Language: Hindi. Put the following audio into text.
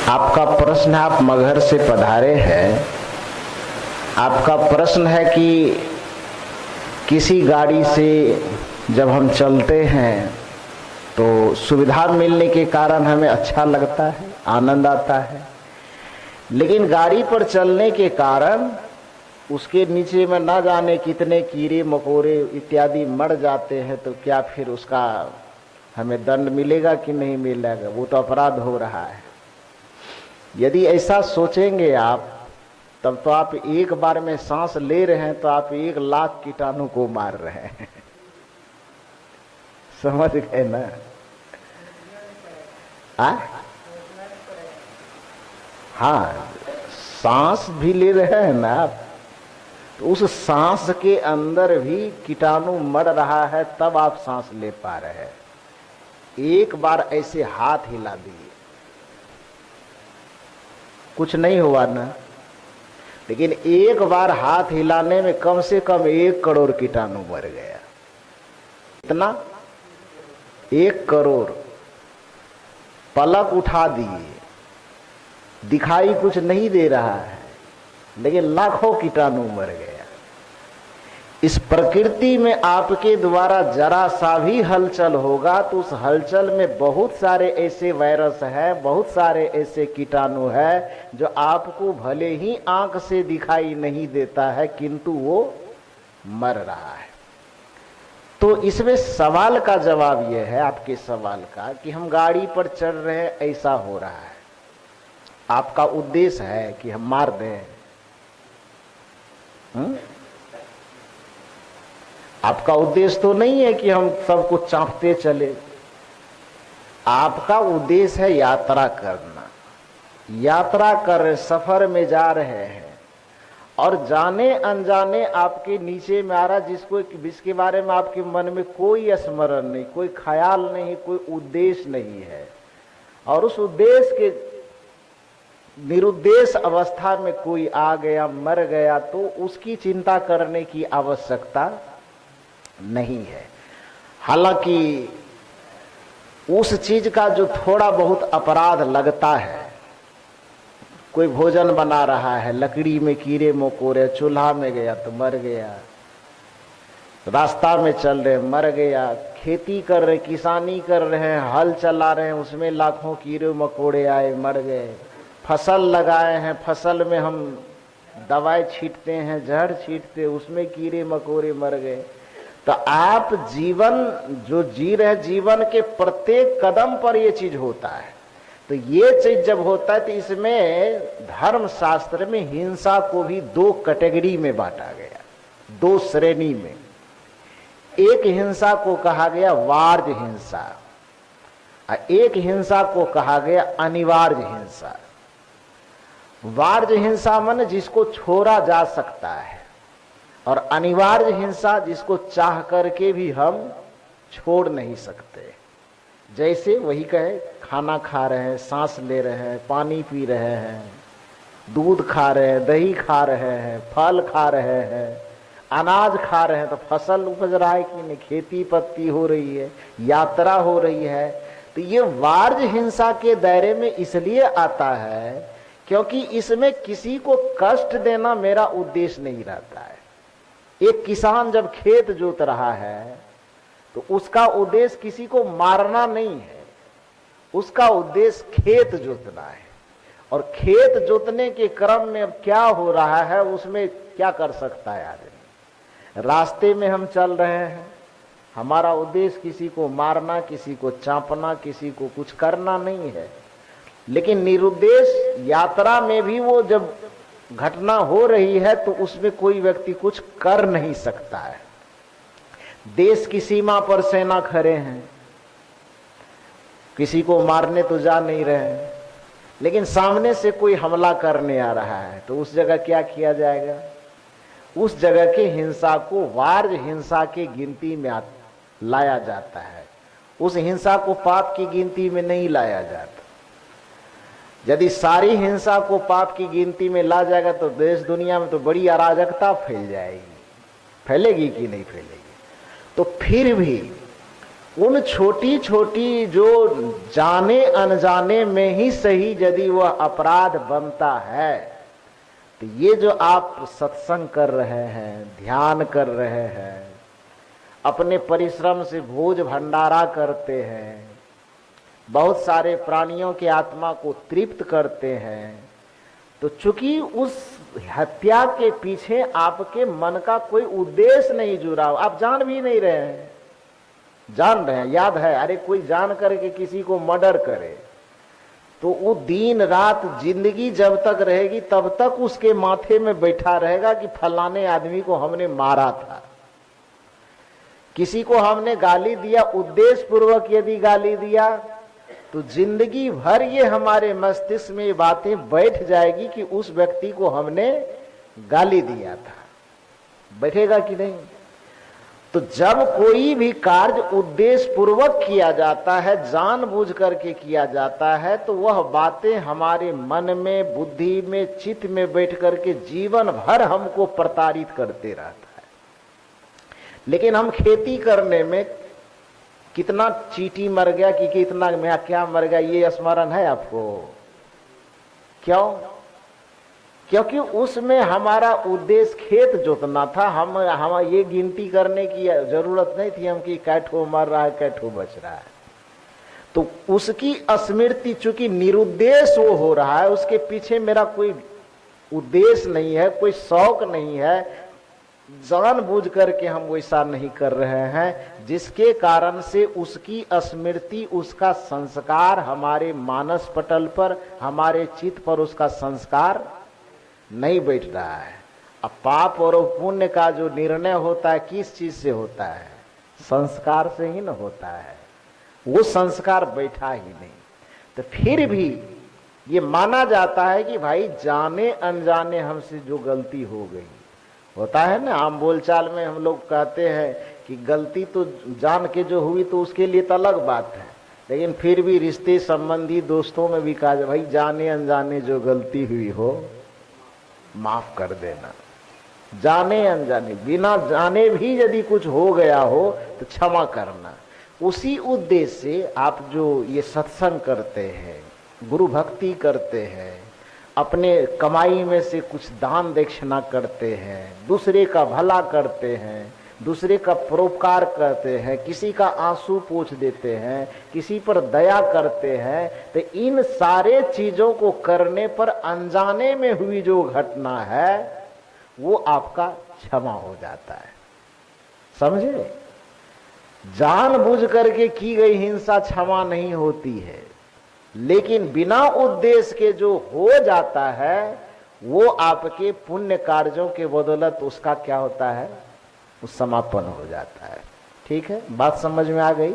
आपका प्रश्न है, आप मगहर से पधारे हैं। आपका प्रश्न है कि किसी गाड़ी से जब हम चलते हैं तो सुविधा मिलने के कारण हमें अच्छा लगता है, आनंद आता है, लेकिन गाड़ी पर चलने के कारण उसके नीचे में ना जाने कितने कीड़े मकोड़े इत्यादि मर जाते हैं, तो क्या फिर उसका हमें दंड मिलेगा कि नहीं मिलेगा? वो तो अपराध हो रहा है। यदि ऐसा सोचेंगे आप, तब तो आप एक बार में सांस ले रहे हैं तो आप 1,00,000 कीटाणु को मार रहे हैं। समझ गए ना? हाँ, सांस भी ले रहे हैं ना आप, तो उस सांस के अंदर भी कीटाणु मर रहा है, तब आप सांस ले पा रहे हैं। एक बार ऐसे हाथ हिला दिए, कुछ नहीं हुआ ना, लेकिन एक बार हाथ हिलाने में कम से कम 1 करोड़ कीटाणु मर गया। इतना 1 करोड़। पलक उठा दिए, दिखाई कुछ नहीं दे रहा है, लेकिन लाखों कीटाणु मर गया। इस प्रकृति में आपके द्वारा जरा सा भी हलचल होगा तो उस हलचल में बहुत सारे ऐसे वायरस हैं, बहुत सारे ऐसे कीटाणु हैं जो आपको भले ही आंख से दिखाई नहीं देता है, किंतु वो मर रहा है। तो इसमें सवाल का जवाब यह है, आपके सवाल का, कि हम गाड़ी पर चढ़ रहे हैं, ऐसा हो रहा है, आपका उद्देश्य है कि हम मार दें? आपका उद्देश्य तो नहीं है कि हम सबको चांपते चले। आपका उद्देश्य है यात्रा करना। यात्रा कर रहे, सफर में जा रहे हैं, और जाने अनजाने आपके नीचे में आ रहा, जिसके बारे में आपके मन में कोई स्मरण नहीं, कोई ख्याल नहीं, कोई उद्देश्य नहीं है, और उस उद्देश्य के निरुद्देश अवस्था में कोई आ गया, मर गया, तो उसकी चिंता करने की आवश्यकता नहीं है। हालांकि उस चीज का जो थोड़ा बहुत अपराध लगता है, कोई भोजन बना रहा है, लकड़ी में कीड़े मकोड़े, चूल्हा में गया तो मर गया, रास्ता में चल रहे मर गया, खेती कर रहे, किसानी कर रहे हैं, हल चला रहे हैं, उसमें लाखों कीड़े मकोड़े आए, मर गए। फसल लगाए हैं, फसल में हम दवाई छींटते हैं, जहर छींटते, उसमें कीड़े मकोड़े मर गए। तो आप जीवन जो जी रहे, जीवन के प्रत्येक कदम पर ये चीज होता है। तो ये चीज जब होता है तो इसमें धर्म शास्त्र में हिंसा को भी 2 कैटेगरी में बांटा गया, 2 श्रेणी में। एक हिंसा को कहा गया वार्य हिंसा, और एक हिंसा को कहा गया अनिवार्य हिंसा। वार्य हिंसा माने जिसको छोड़ा जा सकता है, और अनिवार्य हिंसा जिसको चाह करके भी हम छोड़ नहीं सकते। जैसे वही कहे, खाना खा रहे हैं, सांस ले रहे हैं, पानी पी रहे हैं, दूध खा रहे हैं, दही खा रहे हैं, फल खा रहे हैं, अनाज खा रहे हैं, तो फसल उपज रहा है कि नहीं, खेती पत्ती हो रही है, यात्रा हो रही है। तो ये वार्य हिंसा के दायरे में इसलिए आता है क्योंकि इसमें किसी को कष्ट देना मेरा उद्देश्य नहीं रहता है। एक किसान जब खेत जोत रहा है तो उसका उद्देश्य किसी को मारना नहीं है, उसका उद्देश्य खेत जोतना है। और खेत जोतने के क्रम में अब क्या हो रहा है, उसमें क्या कर सकता है आदमी? रास्ते में हम चल रहे हैं, हमारा उद्देश्य किसी को मारना, किसी को चांपना, किसी को कुछ करना नहीं है, लेकिन निरुद्देश यात्रा में भी वो जब घटना हो रही है तो उसमें कोई व्यक्ति कुछ कर नहीं सकता है। देश की सीमा पर सेना खड़े हैं, किसी को मारने तो जा नहीं रहे हैं, लेकिन सामने से कोई हमला करने आ रहा है, तो उस जगह क्या किया जाएगा? उस जगह की हिंसा को वार्य हिंसा की गिनती में लाया जाता है, उस हिंसा को पाप की गिनती में नहीं लाया जाता। यदि सारी हिंसा को पाप की गिनती में ला जाएगा तो देश दुनिया में तो बड़ी अराजकता फैल जाएगी। फैलेगी कि नहीं फैलेगी? तो फिर भी उन छोटी छोटी जो जाने अनजाने में ही सही यदि वह अपराध बनता है, तो ये जो आप सत्संग कर रहे हैं, ध्यान कर रहे हैं, अपने परिश्रम से भोज भंडारा करते हैं, बहुत सारे प्राणियों की आत्मा को तृप्त करते हैं, तो चूंकि उस हत्या के पीछे आपके मन का कोई उद्देश्य नहीं जुड़ा हो, आप जान भी नहीं रहे हैं, जान रहे हैं, याद है, अरे कोई जान करके किसी को मर्डर करे तो वो दिन रात जिंदगी जब तक रहेगी तब तक उसके माथे में बैठा रहेगा कि फलाने आदमी को हमने मारा था। किसी को हमने गाली दिया, उद्देश्य पूर्वक यदि गाली दिया, तो जिंदगी भर ये हमारे मस्तिष्क में ये बातें बैठ जाएगी कि उस व्यक्ति को हमने गाली दिया था। बैठेगा कि नहीं? तो जब कोई भी कार्य उद्देश्य पूर्वक किया जाता है, जानबूझ करके किया जाता है, तो वह बातें हमारे मन में, बुद्धि में, चित्त में बैठ करके जीवन भर हमको प्रताड़ित करते रहता है। लेकिन हम खेती करने में कितना चींटी मर गया कि कितना में क्या मर गया, ये स्मरण है आपको? क्यों? क्योंकि उसमें हमारा उद्देश्य खेत जोतना था। हम ये गिनती करने की जरूरत नहीं थी हम कि कैठो मर रहा है, कैठो बच रहा है। तो उसकी स्मृति चूंकि निरुद्देश वो हो रहा है, उसके पीछे मेरा कोई उद्देश्य नहीं है, कोई शौक नहीं है, जानबूझ करके हम वैसा नहीं कर रहे हैं, जिसके कारण से उसकी स्मृति, उसका संस्कार हमारे मानस पटल पर, हमारे चित्त पर उसका संस्कार नहीं बैठ रहा है। अब पाप और पुण्य का जो निर्णय होता है किस चीज से होता है? संस्कार से ही न होता है। वो संस्कार बैठा ही नहीं, तो फिर भी ये माना जाता है कि भाई जाने अनजाने हमसे जो गलती हो गई, होता है ना, आम बोलचाल में हम लोग कहते हैं कि गलती तो जान के जो हुई तो उसके लिए तो अलग बात है, लेकिन फिर भी रिश्ते संबंधी दोस्तों में भी कहा जाए भाई जाने अनजाने जो गलती हुई हो माफ कर देना। जाने अनजाने, बिना जाने भी यदि कुछ हो गया हो तो क्षमा करना। उसी उद्देश्य से आप जो ये सत्संग करते हैं, गुरु भक्ति करते हैं, अपने कमाई में से कुछ दान दक्षिणा करते हैं, दूसरे का भला करते हैं, दूसरे का परोपकार करते हैं, किसी का आंसू पोंछ देते हैं, किसी पर दया करते हैं, तो इन सारे चीजों को करने पर अनजाने में हुई जो घटना है वो आपका क्षमा हो जाता है। समझे? जानबूझ करके की गई हिंसा क्षमा नहीं होती है, लेकिन बिना उद्देश्य के जो हो जाता है वो आपके पुण्य कार्यों के बदौलत उसका क्या होता है? वो समापन हो जाता है। ठीक है, बात समझ में आ गई?